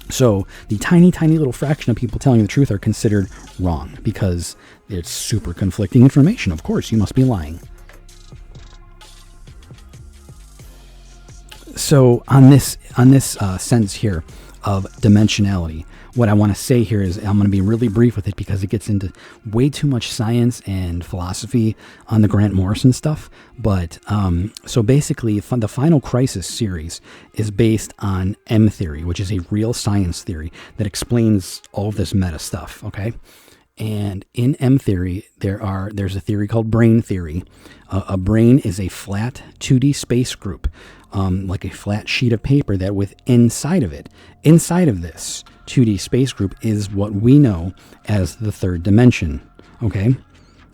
So the tiny, tiny little fraction of people telling the truth are considered wrong because it's super conflicting information. Of course, you must be lying. So on this sense here of dimensionality, what I want to say here is I'm going to be really brief with it because it gets into way too much science and philosophy on the Grant Morrison stuff. But so basically, the Final Crisis series is based on M theory, which is a real science theory that explains all of this meta stuff. Okay. And in M theory, there's a theory called brain theory. A brain is a flat 2D space group, like a flat sheet of paper that inside of this 2D space group is what we know as the third dimension. Okay.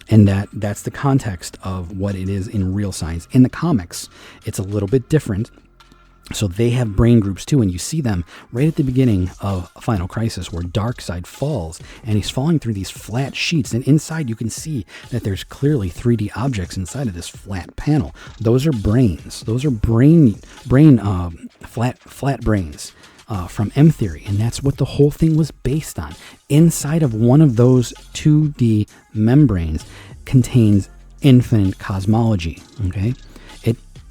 And that's the context of what it is in real science. In the comics, it's a little bit different. So they have brain groups too, and you see them right at the beginning of Final Crisis where Darkseid falls, and he's falling through these flat sheets, and inside you can see that there's clearly 3D objects inside of this flat panel. Those are brains. Those are flat brains from M theory, and that's what the whole thing was based on. Inside of one of those 2D membranes contains infinite cosmology. Okay.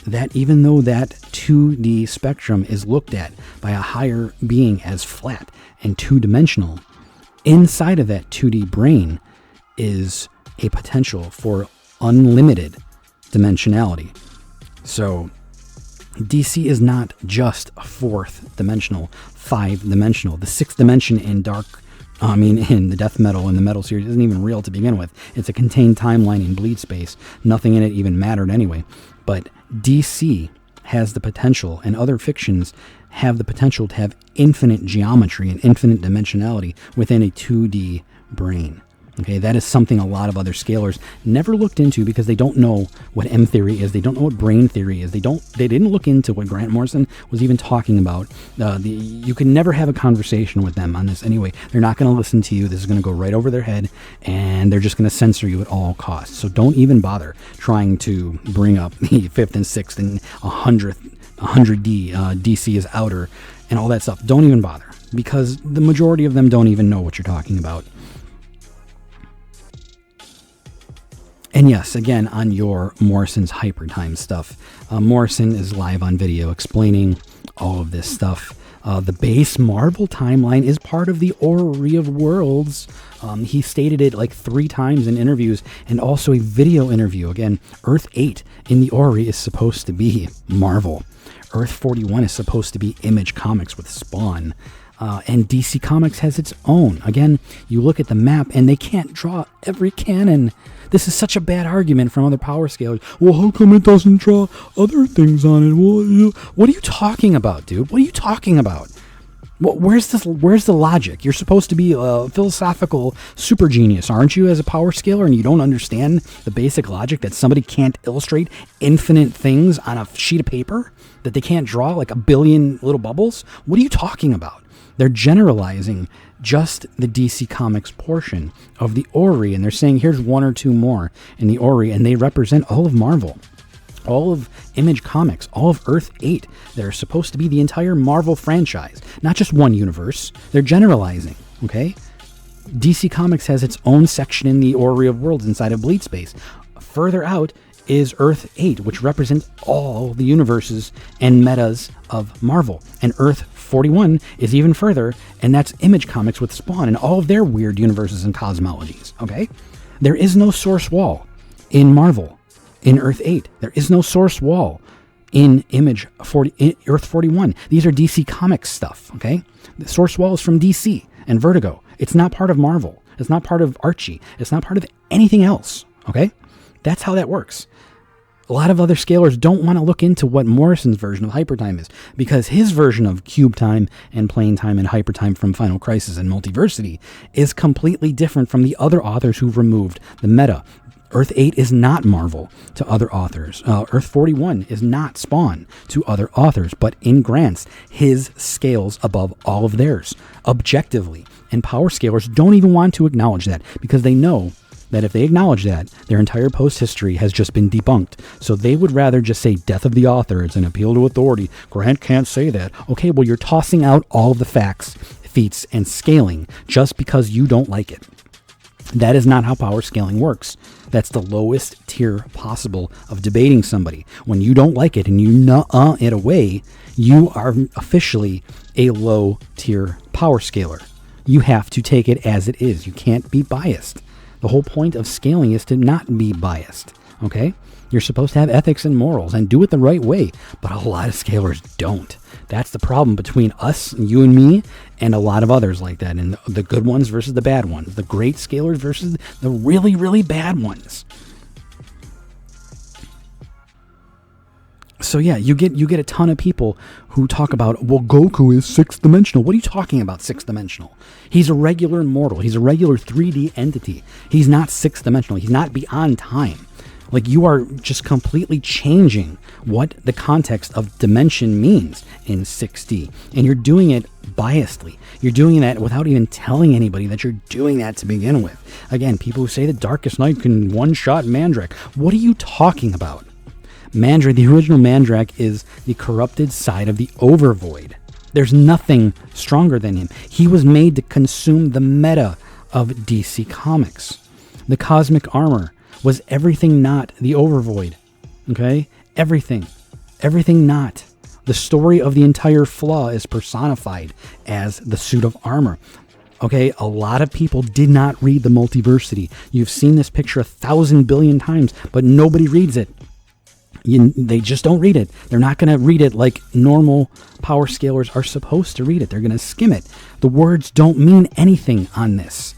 that even though that 2D spectrum is looked at by a higher being as flat and two-dimensional, inside of that 2D brain is a potential for unlimited dimensionality. So DC is not just fourth dimensional, 5-dimensional. The sixth dimension in in the death metal and the metal series isn't even real to begin with. It's a contained timeline in bleed space. Nothing in it even mattered anyway. But DC has the potential, and other fictions have the potential to have infinite geometry and infinite dimensionality within a 2D brain. Okay, that is something a lot of other scalers never looked into because they don't know what M theory is. They don't know what brain theory is. They didn't look into what Grant Morrison was even talking about. You can never have a conversation with them on this anyway. They're not going to listen to you. This is going to go right over their head, and they're just going to censor you at all costs. So don't even bother trying to bring up the 5th and 6th and 100D, DC is outer, and all that stuff. Don't even bother, because the majority of them don't even know what you're talking about. And yes, again, on your Morrison's Hypertime stuff, Morrison is live on video explaining all of this stuff. The base Marvel timeline is part of the Orrery of Worlds. He stated it like 3 times in interviews and also a video interview. Again, Earth 8 in the Orrery is supposed to be Marvel. Earth 41 is supposed to be Image Comics with Spawn. And DC Comics has its own. Again, you look at the map and they can't draw every canon. This is such a bad argument from other power scalers. Well, how come it doesn't draw other things on it? Well, what are you talking about, dude? What are you talking about? Where's the logic? You're supposed to be a philosophical super genius, aren't you, as a power scaler, and you don't understand the basic logic that somebody can't illustrate infinite things on a sheet of paper? That they can't draw like a billion little bubbles? What are you talking about? They're generalizing just the DC Comics portion of the Orrery, and they're saying here's 1 or 2 more in the Orrery, and they represent all of Marvel, all of Image Comics, all of Earth 8. They're supposed to be the entire Marvel franchise, not just one universe. They're generalizing, okay? DC Comics has its own section in the Orrery of Worlds inside of Bleed Space. Further out is Earth 8, which represents all the universes and metas of Marvel. And Earth 41 is even further, and that's Image Comics with Spawn and all of their weird universes and cosmologies, okay? There is no source wall in Marvel in Earth 8. There is no source wall in Earth 41. These are DC Comics stuff, okay? The source wall is from DC and Vertigo. It's not part of Marvel. It's not part of Archie. It's not part of anything else, okay? That's how that works. A lot of other scalers don't want to look into what Morrison's version of Hypertime is, because his version of Cube Time and Plane Time and Hypertime from Final Crisis and Multiversity is completely different from the other authors who've removed the meta. Earth 8 is not Marvel to other authors. Earth 41 is not Spawn to other authors, but in Grant's, his scales above all of theirs, objectively. And power scalers don't even want to acknowledge that, because they know that if they acknowledge that, their entire post history has just been debunked. So they would rather just say death of the author. It's an appeal to authority. Grant can't say that. Okay, well, you're tossing out all of the facts, feats, and scaling just because you don't like it. That is not how power scaling works. That's the lowest tier possible of debating somebody. When you don't like it and you nuh-uh it away, you are officially a low tier power scaler. You have to take it as it is. You can't be biased. The whole point of scaling is to not be biased, okay? You're supposed to have ethics and morals and do it the right way, but a lot of scalers don't. That's the problem between us, you and me, and a lot of others like that, and the good ones versus the bad ones, the great scalers versus the really, really bad ones. So yeah, you get a ton of people who talk about, well, Goku is 6th dimensional. What are you talking about 6th dimensional? He's a regular mortal. He's a regular 3D entity. He's not 6th dimensional. He's not beyond time. Like, you are just completely changing what the context of dimension means in 6D. And you're doing it biasedly. You're doing that without even telling anybody that you're doing that to begin with. Again, people who say the Darkest Night can one-shot Mandrake. What are you talking about? Mandrake, the original Mandrake, is the corrupted side of the Overvoid. There's nothing stronger than him. He was made to consume the meta of DC Comics. The Cosmic Armor was everything not the Overvoid. Okay? Everything. Everything not. The story of the entire flaw is personified as the suit of armor. Okay, a lot of people did not read the Multiversity. You've seen this picture 1,000 billion times, but nobody reads it. They just don't read it. They're not going to read it like normal power scalers are supposed to read it. They're going to skim it. The words don't mean anything on this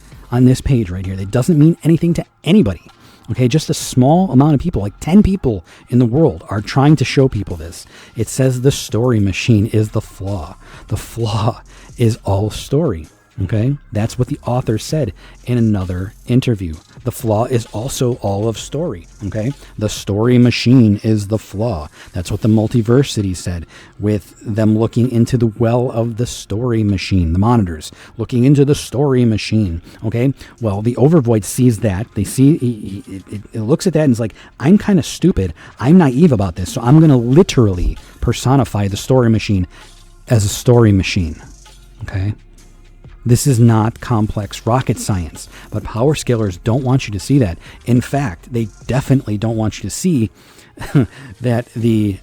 page right here. It doesn't mean anything to anybody. Okay, just a small amount of people, like 10 people in the world, are trying to show people this. It says the story machine is the flaw. The flaw is all story. Okay, that's what the author said in another interview. The flaw is also all of story. Okay, the story machine is the flaw. That's what the Multiversity said, with them looking into the well of the story machine, the monitors looking into the story machine. Okay, well, the Overvoid sees that. They see it looks at that and is like, I'm kind of stupid. I'm naive about this, so I'm going to literally personify the story machine as a story machine. Okay. This is not complex rocket science, but power scalers don't want you to see that. In fact, they definitely don't want you to see that the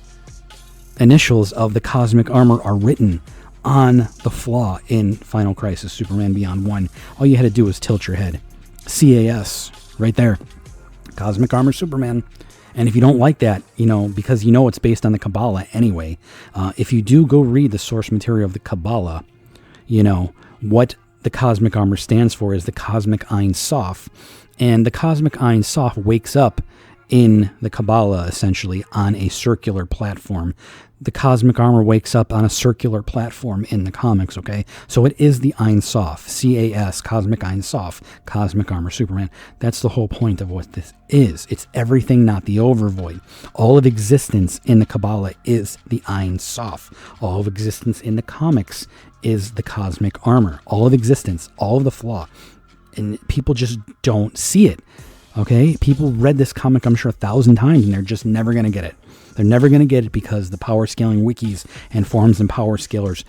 initials of the cosmic armor are written on the flaw in Final Crisis Superman Beyond 1. All you had to do was tilt your head. CAS, right there. Cosmic Armor Superman. And if you don't like that, because it's based on the Kabbalah anyway, if you do go read the source material of the Kabbalah, what the cosmic armor stands for is the cosmic Ein Sof. And the cosmic Ein Sof wakes up in the Kabbalah, essentially, on a circular platform. The cosmic armor wakes up on a circular platform in the comics, okay? So it is the Ein Sof, CAS, Cosmic Ein Sof, Cosmic Armor Superman. That's the whole point of what this is. It's everything, not the Overvoid. All of existence in the Kabbalah is the Ein Sof. All of existence in the comics is the cosmic armor. All of existence, all of the flaw. And people just don't see it. Okay? People read this comic, I'm sure, 1,000 times, and they're just never going to get it. They're never going to get it because the power scaling wikis and forums and power scalers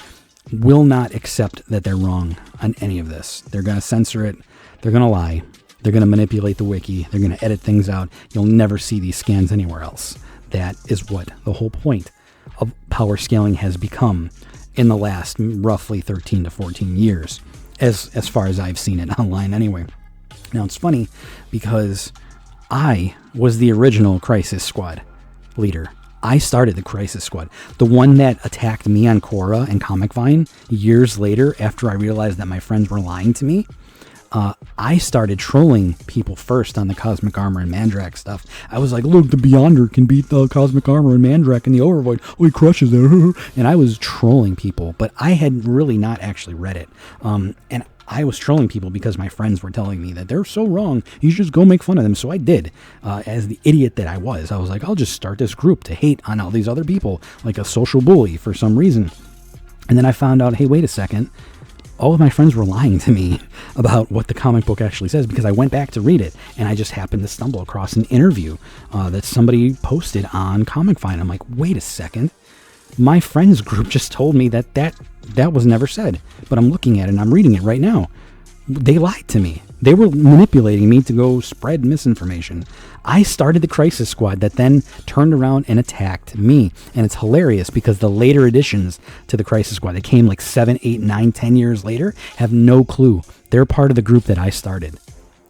will not accept that they're wrong on any of this. They're going to censor it. They're going to lie. They're going to manipulate the wiki. They're going to edit things out. You'll never see these scans anywhere else. That is what the whole point of power scaling has become in the last roughly 13 to 14 years, as far as I've seen it online anyway. Now, it's funny because I was the original Crisis Squad leader. I started the Crisis Squad. The one that attacked me on Quora and Comic Vine years later after I realized that my friends were lying to me. I started trolling people first on the Cosmic Armor and Mandrak stuff. I was like, look, the Beyonder can beat the Cosmic Armor and Mandrak and the Overvoid. Oh, he crushes it. And I was trolling people, but I had really not actually read it. And I was trolling people because my friends were telling me that they're so wrong. You should just go make fun of them. So I did. As the idiot that I was like, I'll just start this group to hate on all these other people, like a social bully for some reason. And then I found out, hey, wait a second. All of my friends were lying to me about what the comic book actually says because I went back to read it and I just happened to stumble across an interview that somebody posted on Comic Vine. I'm like, wait a second. My friends group just told me that was never said, but I'm looking at it and I'm reading it right now. They lied to me. They were manipulating me to go spread misinformation. I started the Crisis Squad that then turned around and attacked me. And it's hilarious because the later additions to the Crisis Squad that came like 7, 8, 9, 10 years later have no clue. They're part of the group that I started.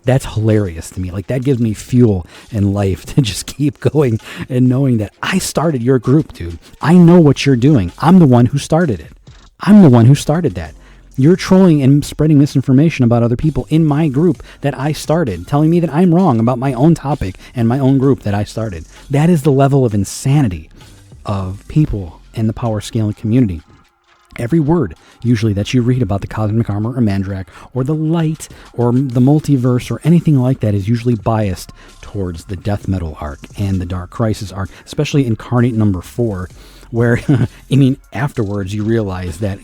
That's hilarious to me. Like, that gives me fuel and life to just keep going and knowing that I started your group, dude. I know what you're doing. I'm the one who started it. I'm the one who started that. You're trolling and spreading misinformation about other people in my group that I started, telling me that I'm wrong about my own topic and my own group that I started. That is the level of insanity of people in the power scaling community. Every word, usually, that you read about the Cosmic Armor or Mandrak or the Light or the Multiverse or anything like that is usually biased towards the Death Metal arc and the Dark Crisis arc, especially Incarnate number 4, where, afterwards you realize that,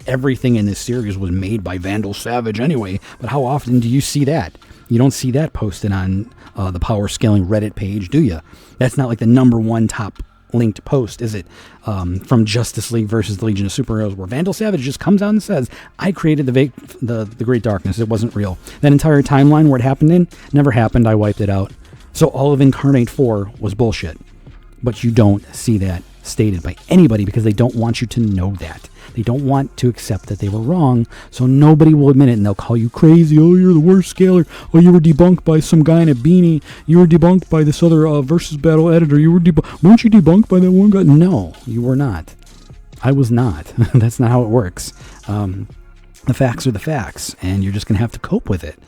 everything in this series was made by Vandal Savage anyway, but how often do you see that? You don't see that posted on the Power Scaling Reddit page, do you? That's not like the number one top linked post, is it? From Justice League versus the Legion of Superheroes, where Vandal Savage just comes out and says, I created the Great Darkness. It wasn't real. That entire timeline where it happened in never happened. I wiped it out. So all of Incarnate 4 was bullshit. But you don't see that stated by anybody because they don't want you to know that. They don't want to accept that they were wrong, so nobody will admit it, and they'll call you crazy. Oh, you're the worst scaler. Oh, you were debunked by some guy in a beanie. You were debunked by this other Versus Battle editor. Weren't you debunked by that one guy? No, you were not. I was not. That's not how it works. The facts are the facts, and you're just going to have to cope with it.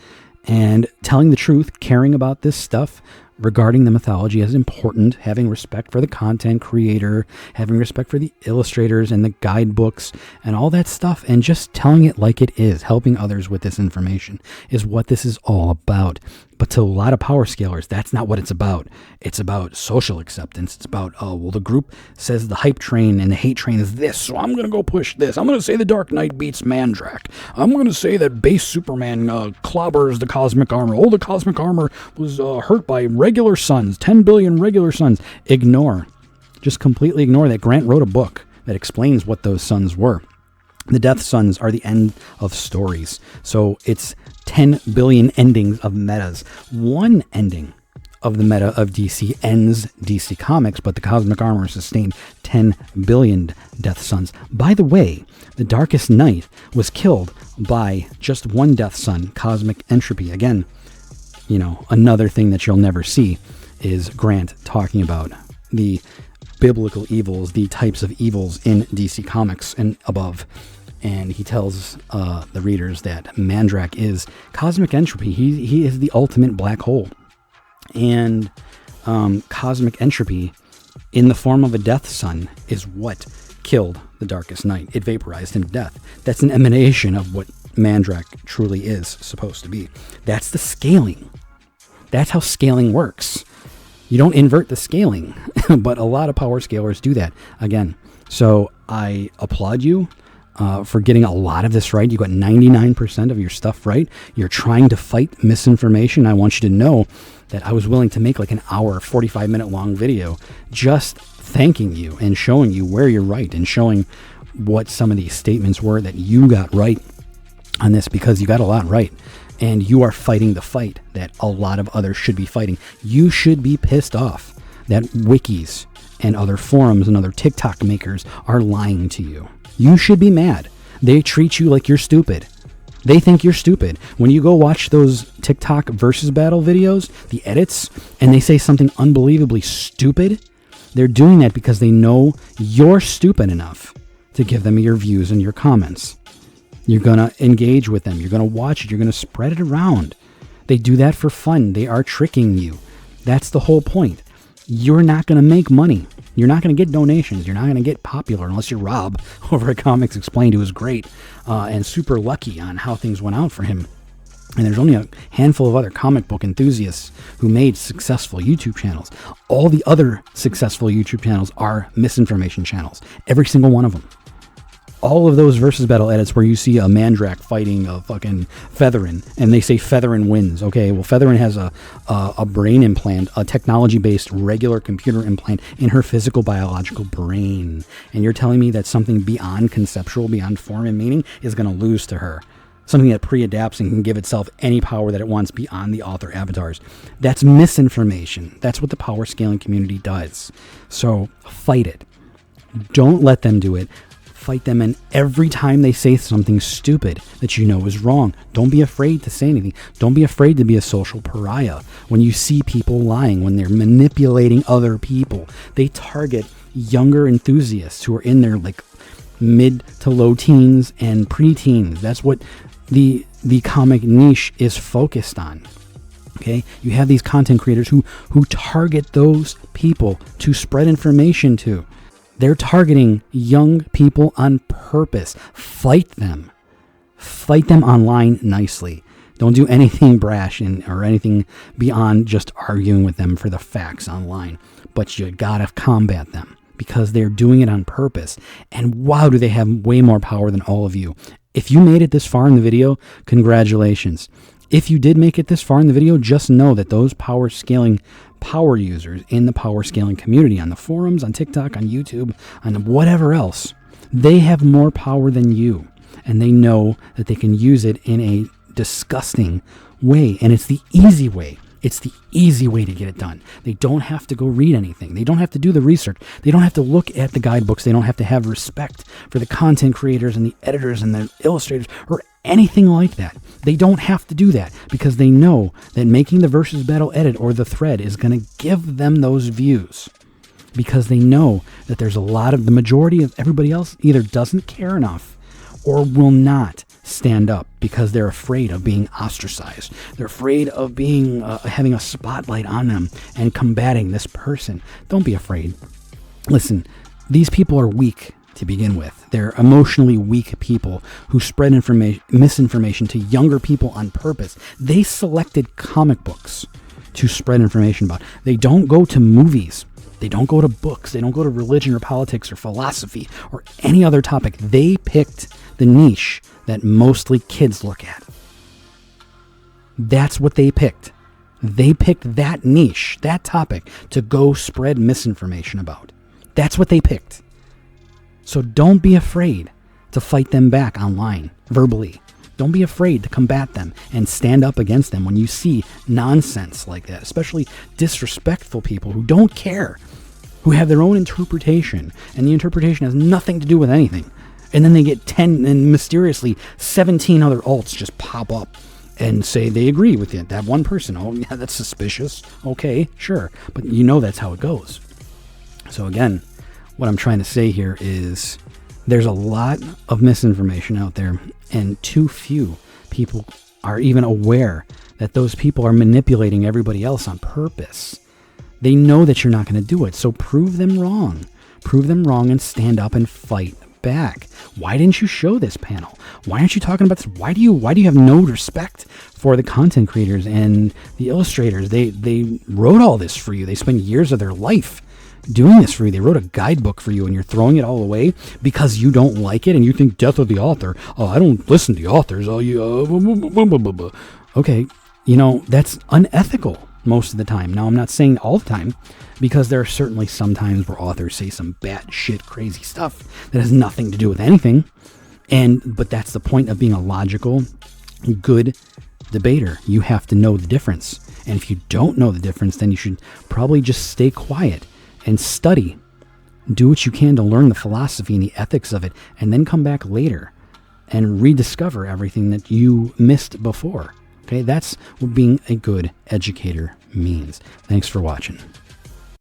And telling the truth, caring about this stuff regarding the mythology is important. Having respect for the content creator, having respect for the illustrators and the guidebooks and all that stuff, and just telling it like it is, helping others with this information is what this is all about. But to a lot of power scalers, that's not what it's about. It's about social acceptance. It's about, oh, well, the group says the hype train and the hate train is this, so I'm going to go push this. I'm going to say the Dark Knight beats Mandrak. I'm going to say that base Superman clobbers the cosmic armor. Oh, the cosmic armor was hurt by regular suns, 10 billion regular suns. Ignore. Just completely ignore that. Grant wrote a book that explains what those suns were. The Death Suns are the end of stories. So it's 10 billion endings of metas. One ending of the meta of DC ends DC Comics, but the Cosmic Armor sustained 10 billion Death Suns. By the way, the Darkest Night was killed by just one Death Sun, Cosmic Entropy. Again, another thing that you'll never see is Grant talking about the biblical evils, the types of evils in DC Comics and above. And he tells the readers that Mandrak is Cosmic Entropy. He is the ultimate black hole. And Cosmic Entropy, in the form of a Death Sun, is what killed the Darkest Night. It vaporized him to death. That's an emanation of what Mandrak truly is supposed to be. That's the scaling. That's how scaling works. You don't invert the scaling, but a lot of power scalers do that. Again, so I applaud you for getting a lot of this right. You got 99% of your stuff right. You're trying to fight misinformation. I want you to know that I was willing to make like an hour, 45-minute long video just thanking you and showing you where you're right and showing what some of these statements were that you got right on this, because you got a lot right. And you are fighting the fight that a lot of others should be fighting. You should be pissed off that wikis and other forums and other TikTok makers are lying to you. You should be mad. They treat you like you're stupid. They think you're stupid. When you go watch those TikTok versus battle videos, the edits, and they say something unbelievably stupid, they're doing that because they know you're stupid enough to give them your views and your comments. You're going to engage with them. You're going to watch it. You're going to spread it around. They do that for fun. They are tricking you. That's the whole point. You're not going to make money. You're not going to get donations. You're not going to get popular unless you're Rob over at Comics Explained, who was great and super lucky on how things went out for him. And there's only a handful of other comic book enthusiasts who made successful YouTube channels. All the other successful YouTube channels are misinformation channels. Every single one of them. All of those versus battle edits where you see a Mandrak fighting a fucking Featherin, and they say Featherin wins. Okay, well, Featherin has a brain implant, a technology-based regular computer implant in her physical biological brain. And you're telling me that something beyond conceptual, beyond form and meaning is going to lose to her. Something that pre-adapts and can give itself any power that it wants beyond the author avatars. That's misinformation. That's what the power scaling community does. So fight it. Don't let them do it. Fight them, and every time they say something stupid that you know is wrong, don't be afraid to say anything. Don't be afraid to be a social pariah. When you see people lying, when they're manipulating other people, they target younger enthusiasts who are in their like mid to low teens and preteens. That's what the comic niche is focused on. Okay, you have these content creators who target those people to spread information to. They're targeting young people on purpose. Fight them. Fight them online nicely. Don't do anything brash or anything beyond just arguing with them for the facts online. But you gotta combat them because they're doing it on purpose. And wow, do they have way more power than all of you. If you made it this far in the video, congratulations. If you did make it this far in the video, just know that those power scaling power users in the power scaling community, on the forums, on TikTok, on YouTube, on whatever else, they have more power than you. And they know that they can use it in a disgusting way. And it's the easy way. It's the easy way to get it done. They don't have to go read anything. They don't have to do the research. They don't have to look at the guidebooks. They don't have to have respect for the content creators and the editors and the illustrators or anything like that. They don't have to do that because they know that making the Versus Battle edit or the thread is going to give them those views, because they know that there's a lot of the majority of everybody else either doesn't care enough or will not stand up because they're afraid of being ostracized. They're afraid of being having a spotlight on them and combating this person. Don't be afraid. Listen, these people are weak to begin with. They're emotionally weak people who spread misinformation to younger people on purpose. They selected comic books to spread information about. They don't go to movies. They don't go to books. They don't go to religion or politics or philosophy or any other topic. They picked the niche that mostly kids look at. That's what they picked. They picked that niche, that topic, to go spread misinformation about. That's what they picked. So don't be afraid to fight them back online, verbally. Don't be afraid to combat them and stand up against them when you see nonsense like that, especially disrespectful people who don't care, who have their own interpretation, and the interpretation has nothing to do with anything. And then they get 10 and mysteriously 17 other alts just pop up and say they agree with it. That one person, oh yeah, that's suspicious. Okay, sure. But you know that's how it goes. So again, what I'm trying to say here is there's a lot of misinformation out there, and too few people are even aware that those people are manipulating everybody else on purpose. They know that you're not going to do it, so prove them wrong. Prove them wrong and stand up and fight back. Why didn't you show this panel? Why aren't you talking about this? Why do you have no respect for the content creators and the illustrators? They wrote all this for you. They spent years of their life doing this for you. They wrote a guidebook for you, and you're throwing it all away because you don't like it and you think death of the author. Oh, I don't listen to the authors. Oh, you okay, that's unethical most of the time. Now, I'm not saying all the time, because there are certainly some times where authors say some batshit crazy stuff that has nothing to do with anything. But that's the point of being a logical, good debater. You have to know the difference. And if you don't know the difference, then you should probably just stay quiet and study. Do what you can to learn the philosophy and the ethics of it, and then come back later and rediscover everything that you missed before. Okay, that's what being a good educator means. Thanks for watching.